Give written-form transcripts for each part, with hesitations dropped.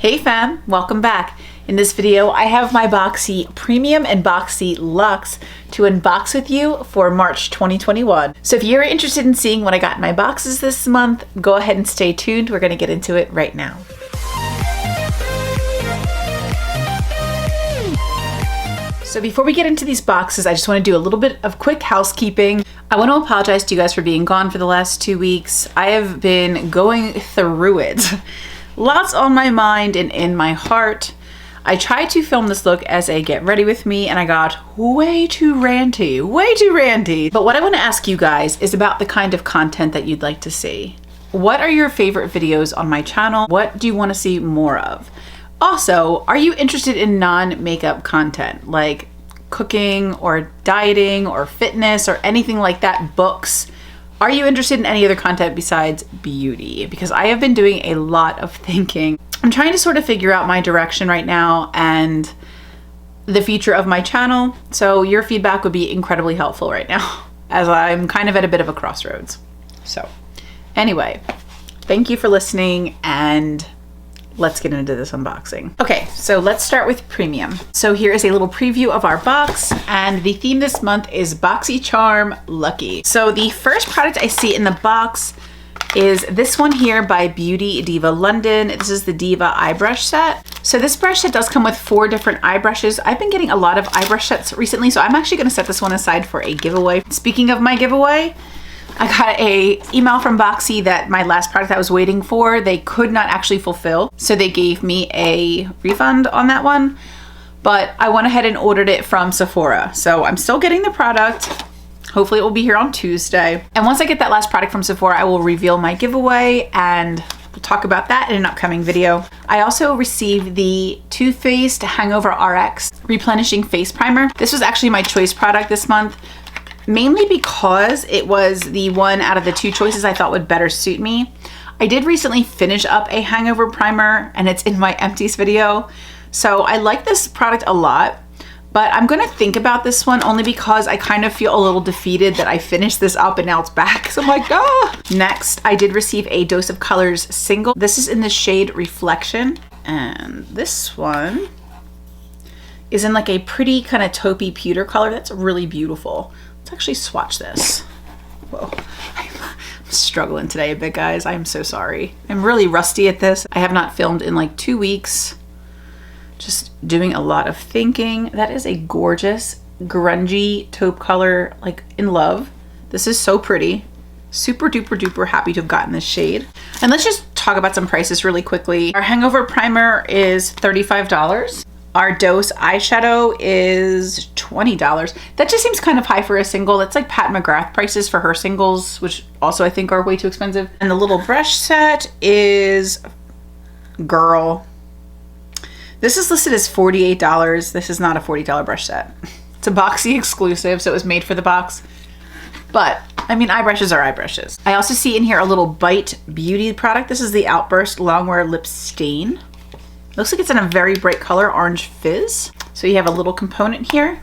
Hey fam, welcome back. In this video, I have my Boxy Premium and Boxy Luxe to unbox with you for March 2021. So if you're interested in seeing what I got in my boxes this month, go ahead and stay tuned. We're gonna get into it right now. So before we get into these boxes, I just want to do a little bit of quick housekeeping. I want to apologize to you guys for being gone for the last 2 weeks. I have been going through it. Lots on my mind and in my heart. I tried to film this look as a get ready with me and I got way too ranty. But what I want to ask you guys is about the kind of content that you'd like to see. What are your favorite videos on my channel? What do you want to see more of? Also, are you interested in non-makeup content like cooking or dieting or fitness or anything like that, books? Are you interested in any other content besides beauty? Because I have been doing a lot of thinking. I'm trying to sort of figure out my direction right now and the future of my channel. So your feedback would be incredibly helpful right now as I'm kind of at a bit of a crossroads. So anyway, thank you for listening and let's get into this unboxing. Okay, so let's start with Premium. So here is a little preview of our box, and the theme this month is BoxyCharm Lucky. So the first product I see in the box is this one here by Beauty Diva London. This is the Diva eye brush set. So this brush set does come with 4 different eye brushes. I've been getting a lot of eye brush sets recently, so I'm actually gonna set this one aside for a giveaway. Speaking of my giveaway, I got a email from Boxy that my last product I was waiting for, they could not actually fulfill. So they gave me a refund on that one, but I went ahead and ordered it from Sephora. So I'm still getting the product. Hopefully it will be here on Tuesday. And once I get that last product from Sephora, I will reveal my giveaway and we'll talk about that in an upcoming video. I also received the Too Faced Hangover RX Replenishing Face Primer. This was actually my choice product this month, mainly because it was the one out of the 2 choices I thought would better suit me. I did recently finish up a hangover primer and it's in my empties video. So I like this product a lot, but I'm gonna think about this one only because I kind of feel a little defeated that I finished this up and now it's back. So I'm like, ah. Next, I did receive a Dose of Colors single. This is in the shade Reflection. And this one is in like a pretty kind of taupey pewter color. That's really beautiful. Let's actually swatch this. Whoa, I'm struggling today a bit, guys. I'm so sorry. I'm really rusty at this. I have not filmed in like 2 weeks. Just doing a lot of thinking. That is a gorgeous grungy taupe color, like in love. This is so pretty. Super duper duper happy to have gotten this shade. And let's just talk about some prices really quickly. Our hangover primer is $35. Our Dose eyeshadow is $20. That just seems kind of high for a single. That's like Pat McGrath prices for her singles, which also I think are way too expensive. And the little brush set is, girl, this is listed as $48. This is not a $40 brush set. It's a Boxy exclusive, so it was made for the box. But I mean, eye brushes are eye brushes. I also see in here a little Bite Beauty product. This is the Outburst Longwear Lip Stain. Looks like it's in a very bright color, Orange Fizz. So you have a little component here,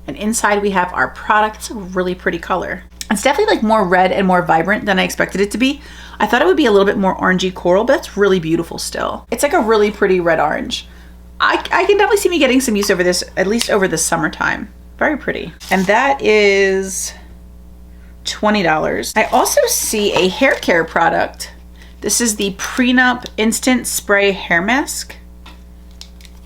and inside we have our product. It's a really pretty color. It's definitely like more red and more vibrant than I expected it to be. I thought it would be a little bit more orangey coral, but it's really beautiful still. It's like a really pretty red orange. I can definitely see me getting some use over this, at least over the summertime. Very pretty. And that is $20. I also see a hair care product. This is the Prenup Instant Spray Hair Mask.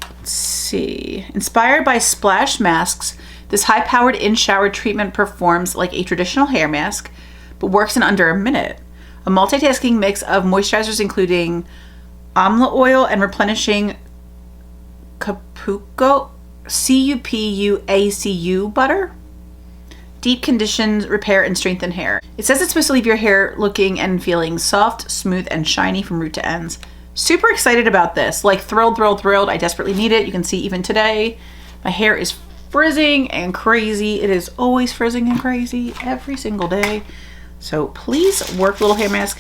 Let's see. Inspired by splash masks, this high-powered in-shower treatment performs like a traditional hair mask, but works in under a minute. A multitasking mix of moisturizers including amla oil and replenishing CUPUACU butter. Deep conditions, repair, and strengthen hair. It says it's supposed to leave your hair looking and feeling soft, smooth, and shiny from root to ends. Super excited about this. Like thrilled. I desperately need it. You can see even today, my hair is frizzing and crazy. It is always frizzing and crazy every single day. So please work, little hair mask.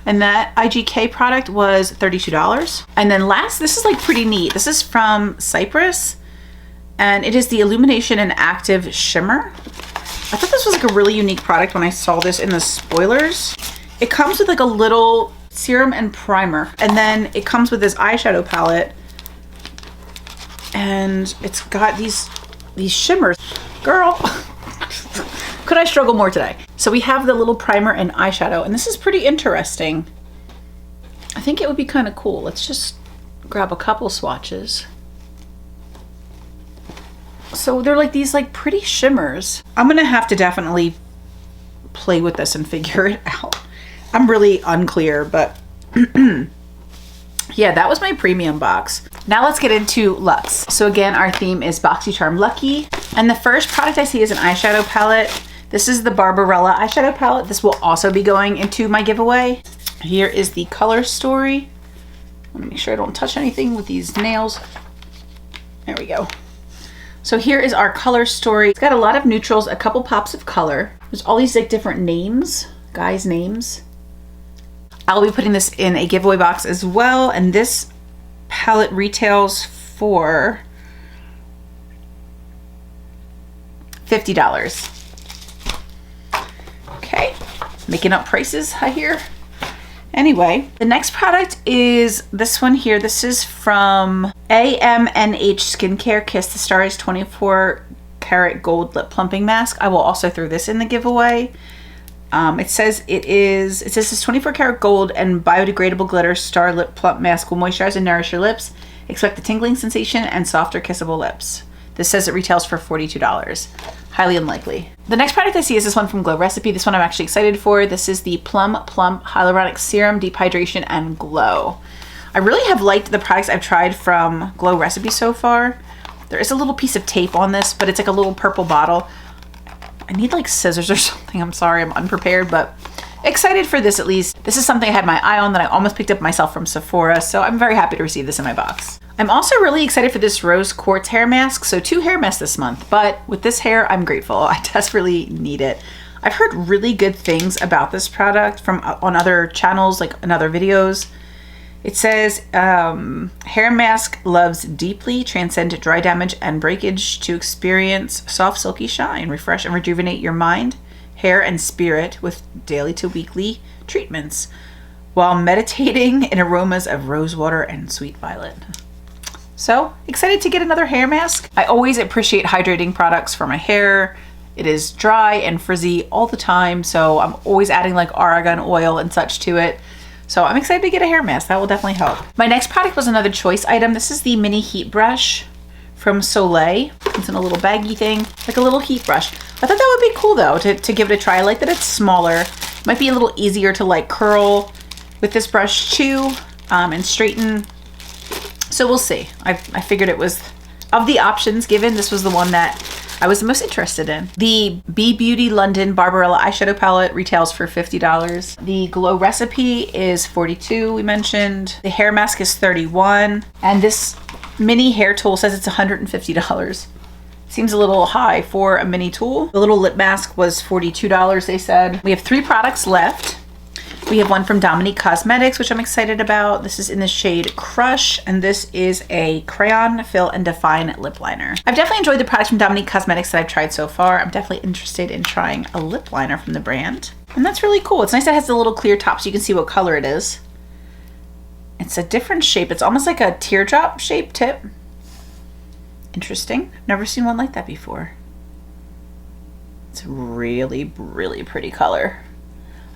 And that IGK product was $32. And then last, this is like pretty neat. This is from Kypris, and it is the Illuminating and Active Shimmer. I thought this was like a really unique product when I saw this in the spoilers. It comes with like a little serum and primer. And then it comes with this eyeshadow palette. And it's got these shimmers. Girl, could I struggle more today? So we have the little primer and eyeshadow, and this is pretty interesting. I think it would be kind of cool. Let's just grab a couple swatches. So they're like these like pretty shimmers. I'm gonna have to definitely play with this and figure it out. I'm really unclear, but yeah, that was my premium box. Now let's get into Luxe. So again, our theme is BoxyCharm Lucky. And the first product I see is an eyeshadow palette. This is the Barbarella eyeshadow palette. This will also be going into my giveaway. Here is the color story. Let me make sure I don't touch anything with these nails. There we go. So here is our color story. It's got a lot of neutrals, a couple pops of color. There's all these like different names, guys' names. I'll be putting this in a giveaway box as well. And this palette retails for $50. Okay, making up prices, I hear. Anyway, the next product is this one here. This is from AMNH Skincare Kiss the Stars 24 Karat Gold Lip Plumping Mask. I will also throw this in the giveaway. It says it's 24 karat gold and biodegradable glitter star lip plump mask will moisturize and nourish your lips. Expect a tingling sensation and softer kissable lips. This says it retails for $42. Highly unlikely. The next product I see is this one from Glow Recipe. This one I'm actually excited for. This is the Plump Hyaluronic Serum Deep Hydration and Glow. I really have liked the products I've tried from Glow Recipe so far. There is a little piece of tape on this, but it's like a little purple bottle. I need like scissors or something. I'm sorry, I'm unprepared, but excited for this at least. This is something I had my eye on that I almost picked up myself from Sephora, so I'm very happy to receive this in my box. I'm also really excited for this Roe Quartz hair mask. So 2 hair masks this month, but with this hair, I'm grateful. I desperately need it. I've heard really good things about this product from on other channels, like in other videos. It says, hair mask loves deeply, transcend dry damage and breakage to experience soft silky shine, refresh and rejuvenate your mind, hair and spirit with daily to weekly treatments while meditating in aromas of rose water and sweet violet. So excited to get another hair mask. I always appreciate hydrating products for my hair. It is dry and frizzy all the time, so I'm always adding like argan oil and such to it. So I'm excited to get a hair mask. That will definitely help. My next product was another choice item. This is the mini heat brush from Soleil. It's in a little baggy thing, like a little heat brush. I thought that would be cool though to give it a try. I like that it's smaller. Might be a little easier to like curl with this brush too and straighten. So we'll see. I figured it was, of the options given, this was the one that I was the most interested in. The BeeBeauty London Barbarella eyeshadow palette retails for $50. The Glow Recipe is $42, we mentioned. The hair mask is $31. And this mini hair tool says it's $150. Seems a little high for a mini tool. The little lip mask was $42, they said. We have 3 products left. We have one from Dominique Cosmetics, which I'm excited about. This is in the shade Crush, and this is a crayon fill and define lip liner. I've definitely enjoyed the products from Dominique Cosmetics that I've tried so far. I'm definitely interested in trying a lip liner from the brand. And that's really cool. It's nice that it has the little clear top so you can see what color it is. It's a different shape. It's almost like a teardrop shaped tip. Interesting. Never seen one like that before. It's a really, really pretty color.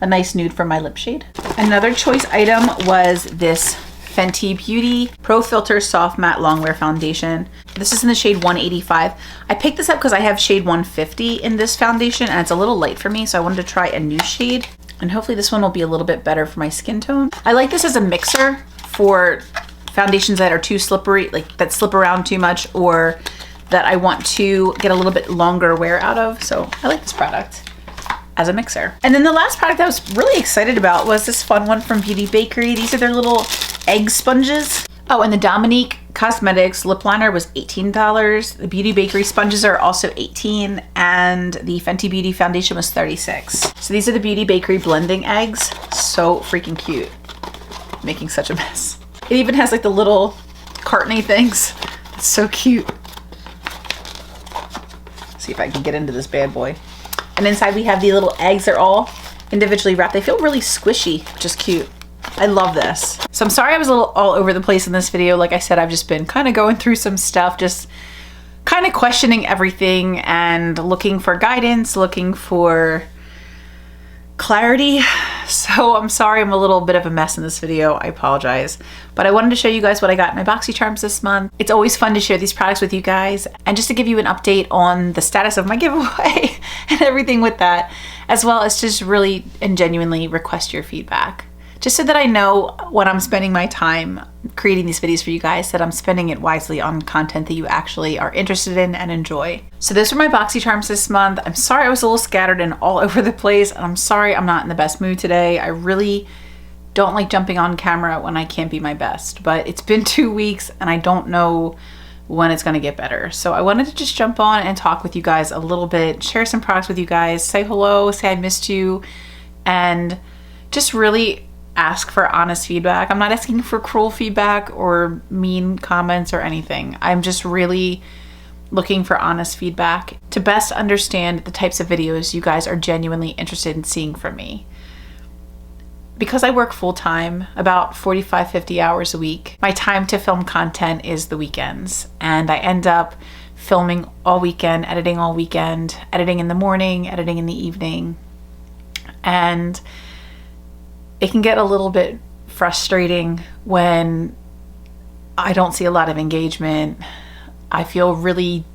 A nice nude for my lip shade. Another choice item was this Fenty Beauty Pro Filt'r Soft Matte Longwear Foundation. This is in the shade 185. I picked this up because I have shade 150 in this foundation and it's a little light for me, so I wanted to try a new shade. And hopefully this one will be a little bit better for my skin tone. I like this as a mixer for foundations that are too slippery, like that slip around too much, or that I want to get a little bit longer wear out of. So I like this product as a mixer. And then the last product I was really excited about was this fun one from Bakerie. These are their little egg sponges. Oh, and the Dominique Cosmetics lip liner was $18. The Bakerie sponges are also $18, and the Fenty Beauty foundation was $36. So these are the Bakerie blending eggs. So freaking cute. Making such a mess. It even has like the little cartony things. It's so cute. Let's see if I can get into this bad boy. And inside we have the little eggs. They're all individually wrapped. They feel really squishy, which is cute. I love this. So I'm sorry I was a little all over the place in this video. Like I said, I've just been kind of going through some stuff, just kind of questioning everything and looking for guidance, looking for clarity. So I'm sorry I'm a little bit of a mess in this video. I apologize. But I wanted to show you guys what I got in my BoxyCharms this month. It's always fun to share these products with you guys and just to give you an update on the status of my giveaway and everything with that, as well as just really and genuinely request your feedback. Just so that I know when I'm spending my time creating these videos for you guys that I'm spending it wisely on content that you actually are interested in and enjoy. So those were my BoxyCharms this month. I'm sorry I was a little scattered and all over the place. And I'm sorry I'm not in the best mood today. I really don't like jumping on camera when I can't be my best. But it's been 2 weeks and I don't know when it's gonna get better. So I wanted to just jump on and talk with you guys a little bit, share some products with you guys, say hello, say I missed you, and just really ask for honest feedback. I'm not asking for cruel feedback or mean comments or anything. I'm just really looking for honest feedback to best understand the types of videos you guys are genuinely interested in seeing from me. Because I work full-time, about 45, 50 hours a week, my time to film content is the weekends. And I end up filming all weekend, editing all weekend, editing in the morning, editing in the evening. And it can get a little bit frustrating when I don't see a lot of engagement. I feel really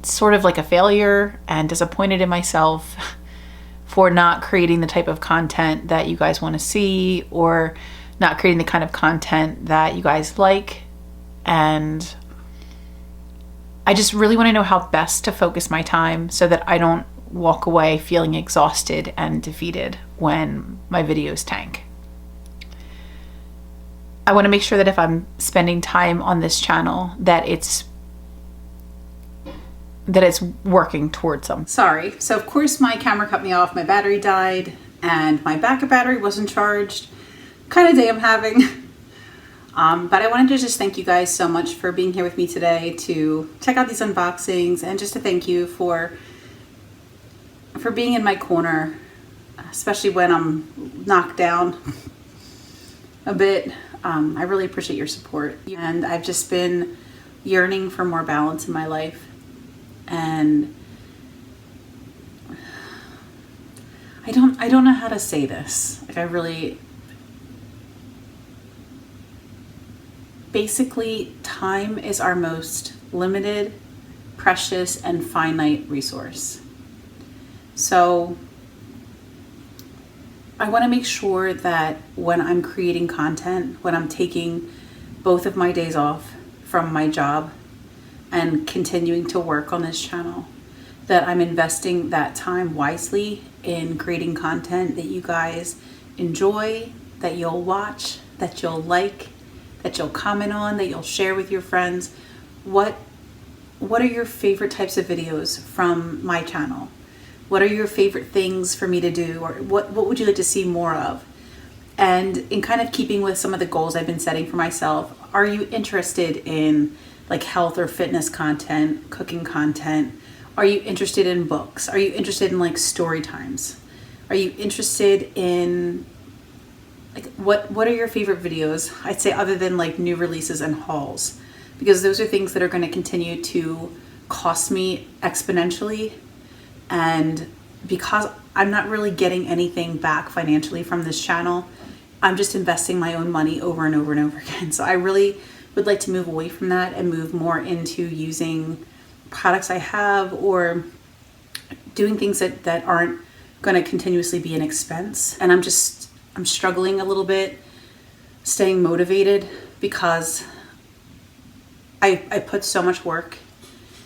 sort of like a failure and disappointed in myself for not creating the type of content that you guys want to see, or not creating the kind of content that you guys like. And I just really want to know how best to focus my time so that I don't walk away feeling exhausted and defeated when my videos tank. I want to make sure that if I'm spending time on this channel that it's working towards them. Sorry. So of course my camera cut me off, my battery died, and my backup battery wasn't charged. Kind of day I'm having. But I wanted to just thank you guys so much for being here with me today to check out these unboxings, and just to thank you for being in my corner, especially when I'm knocked down a bit. I really appreciate your support, and I've just been yearning for more balance in my life, and I don't know how to say this. Like, basically, time is our most limited, precious, and finite resource. So I want to make sure that when I'm creating content, when I'm taking both of my days off from my job and continuing to work on this channel, that I'm investing that time wisely in creating content that you guys enjoy, that you'll watch, that you'll like, that you'll comment on, that you'll share with your friends. What are your favorite types of videos from my channel? What are your favorite things for me to do? Or what would you like to see more of? And in kind of keeping with some of the goals I've been setting for myself, are you interested in like health or fitness content, cooking content? Are you interested in books? Are you interested in like story times? Are you interested in like what are your favorite videos? I'd say other than like new releases and hauls, because those are things that are going to continue to cost me exponentially. And because I'm not really getting anything back financially from this channel, I'm just investing my own money over and over and over again. So I really would like to move away from that and move more into using products I have, or doing things that aren't going to continuously be an expense. And I'm struggling a little bit staying motivated, because I put so much work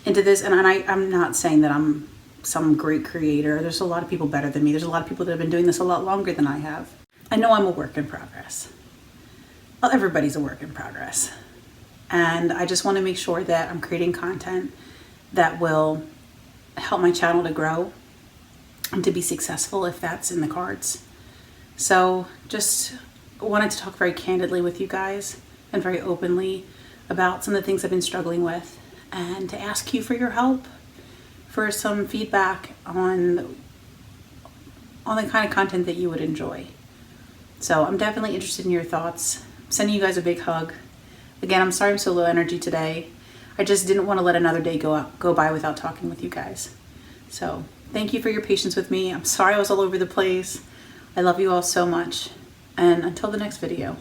into this, and I'm not saying that I'm some great creator. There's a lot of people better than me. There's a lot of people that have been doing this a lot longer than I have. I know I'm a work in progress. Well, everybody's a work in progress. And I just want to make sure that I'm creating content that will help my channel to grow and to be successful, if that's in the cards. So just wanted to talk very candidly with you guys and very openly about some of the things I've been struggling with, and to ask you for your help, for some feedback on the kind of content that you would enjoy. So I'm definitely interested in your thoughts. I'm sending you guys a big hug. Again, I'm sorry I'm so low energy today. I just didn't want to let another day go by without talking with you guys. So thank you for your patience with me. I'm sorry I was all over the place. I love you all so much. And until the next video.